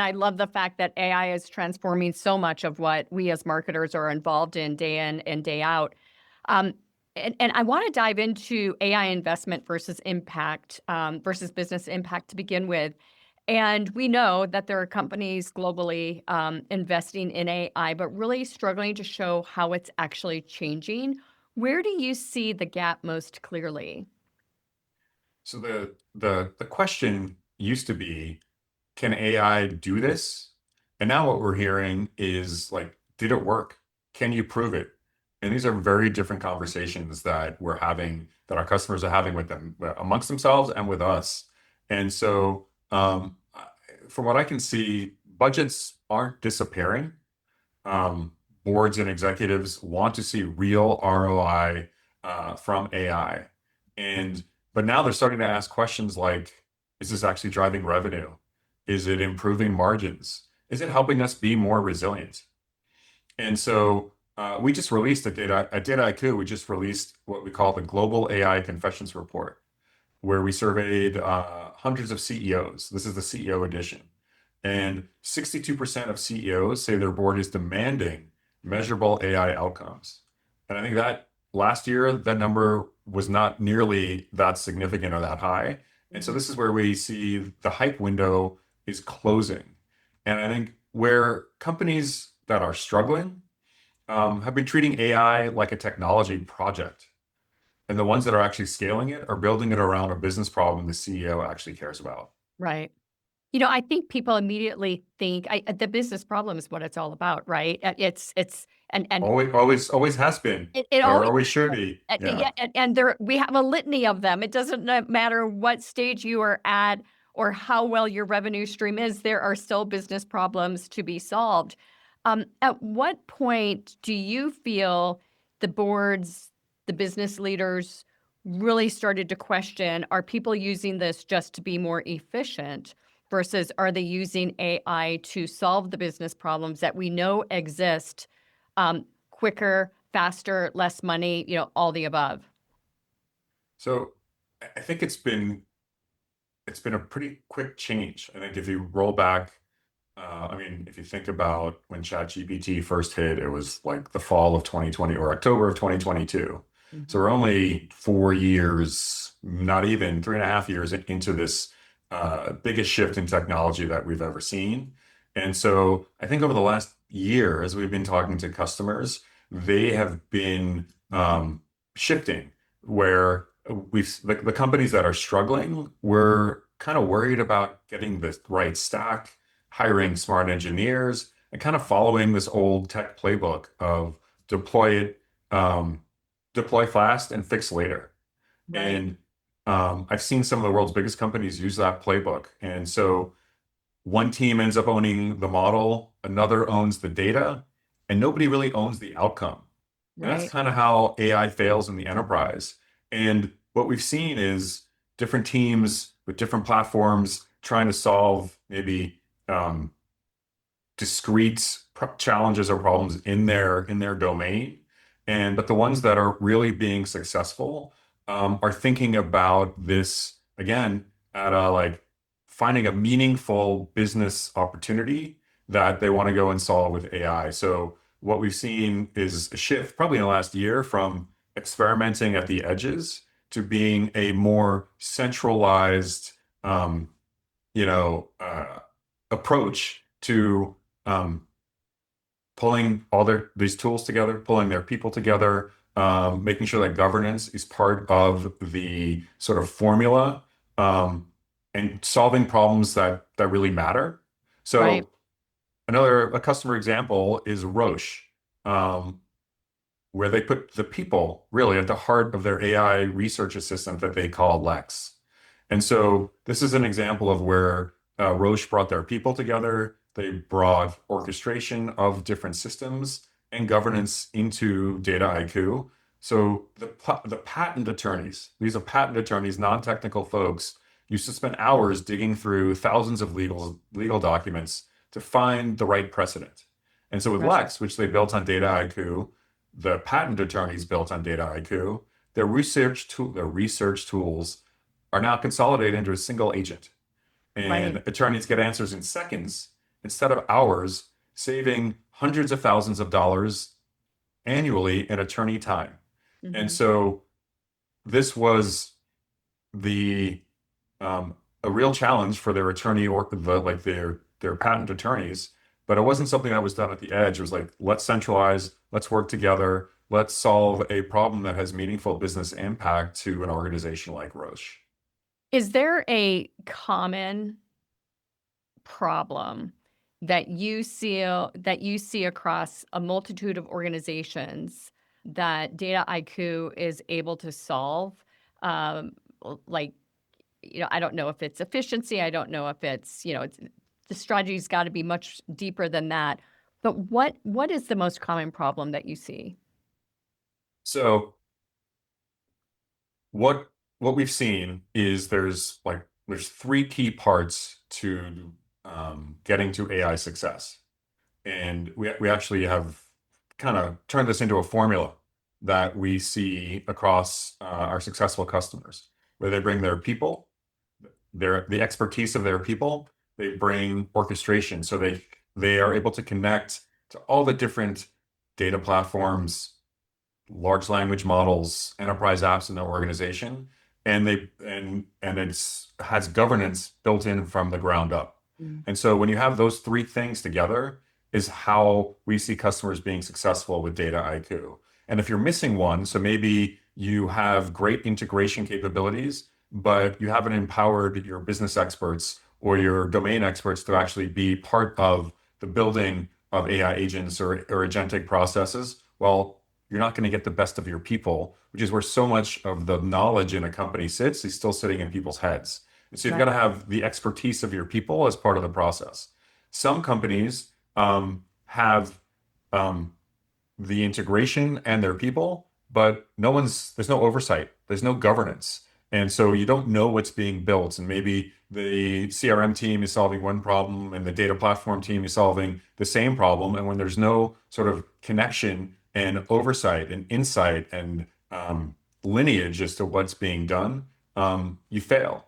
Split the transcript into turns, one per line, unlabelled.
I love the fact that AI is transforming so much of what we as marketers are involved in and day out. Um, and I want to dive into AI investment versus impact versus business impact to begin with. And we know that there are companies globally investing in AI, but really struggling to show how it's actually changing. Where do you see the gap most clearly?
So the question used to be, can AI do this? And now what we're hearing is like, did it work? Can you prove it? And these are very different conversations that we're having, that our customers are having with them, amongst themselves and with us. And so, from what I can see, budgets aren't disappearing. Um, Boards and executives want to see real ROI from AI. And but now they're starting to ask questions like, is this actually driving revenue? Is it improving margins? Is it helping us be more resilient? And so we just released at Data IQ, we just released what we call the Global AI Confessions Report, where we surveyed hundreds of CEOs. This is the CEO edition. And 62% of CEOs say their board is demanding measurable AI outcomes. And I think that last year, that number was not nearly that significant or that high. And so
Mhm.
this is where we see the hype window is closing. And I think where companies that are struggling have been treating AI like a technology project. And the ones that are actually scaling it are building it around a business problem the CEO actually cares about.
Right. I think people immediately think the business problem is what it's all about, right? It's and
Always has been,
it
or
always
always should be. Yeah.
yeah, and there we have a litany of them. It doesn't matter what stage you are at or how well your revenue stream is. There are still business problems to be solved. At what point do you feel the boards, the business leaders really started to question, are people using this just to be more efficient versus are they using AI to solve the business problems that we know exist quicker, faster, less money, all the above?
So I think it's been a pretty quick change. I think if you roll back, I mean, if you think about when ChatGPT first hit, it was like the fall of 2020 or October of 2022. So
Mhm.
we're only 4 years, not even 3.5 years into this biggest shift in technology that we've ever seen. And so I think over the last year, as we've been talking to customers, they have been shifting where the companies that are struggling, we're kind of worried about getting the right stack, hiring smart engineers, and kind of following this old tech playbook of deploy it, deploy fast and fix later.
Right.
And I've seen some of the world's biggest companies use that playbook. And so one team ends up owning the model, another owns the data, and nobody really owns the outcome. And that's
Right.
kind of how AI fails in the enterprise. And what we've seen is different teams with different platforms trying to solve maybe um, discrete challenges or problems in their domain. And but the ones that are really being successful are thinking about this again at a like finding a meaningful business opportunity that they want to go and solve with AI. So what we've seen is a shift probably in the last year from experimenting at the edges to being a more centralized um, you know, approach to um, pulling all these tools together, pulling their people together, making sure that governance is part of the sort of formula, um, and solving problems that really matter.
Right.
So a customer example is Roche, um, where they put the people really at the heart of their AI research assistant that they call Lex. And so this is an example of where Roche brought their people together. They brought orchestration of different systems and governance into Data IQ. So the patent attorneys, these are patent attorneys, non-technical folks, used to spend hours digging through thousands of legal documents to find the right precedent. And so with
Right.
Lex, which they built on Data IQ, the patent attorneys built on Data IQ, their research tools are now consolidated into a single agent. And
Right.
attorneys get answers in seconds instead of hours, saving hundreds of thousands of dollars annually in attorney time. And
Mhm.
so this was the a real challenge for their attorney or their patent attorneys, but it wasn't something that was done at the edge. It was like, let's centralize, let's work together, let's solve a problem that has meaningful business impact to an organization like Roche.
Is there a common problem that you see across a multitude of organizations that Data IQ is able to solve? Um, like, I don't know if it's efficiency. I don't know if it's, the strategy's got to be much deeper than that. But what is the most common problem that you see?
So what what we've seen is there's three key parts to getting to AI success. And we actually have kind of turned this into a formula that we see across our successful customers, where they bring their people, the expertise of their people, they bring orchestration. So they are able to connect to all the different data platforms, large language models, enterprise apps in their organization, and it's has governance built in from the ground up.
Mm.
And so when you have those three things together is how we see customers being successful with Data IQ. And if you're missing one, so maybe you have great integration capabilities, but you haven't empowered your business experts or your domain experts to actually be part of the building of AI agents or agentic processes, well, you're not going to get the best of your people, which is where so much of the knowledge in a company sits, is still sitting in people's heads. And so you've got
Right.
to have the expertise of your people as part of the process. Some companies have um, the integration and their people, but there's no oversight, there's no governance. And so you don't know what's being built. And maybe the CRM team is solving one problem and the data platform team is solving the same problem. And when there's no sort of connection and oversight and insight and lineage as to what's being done, you fail.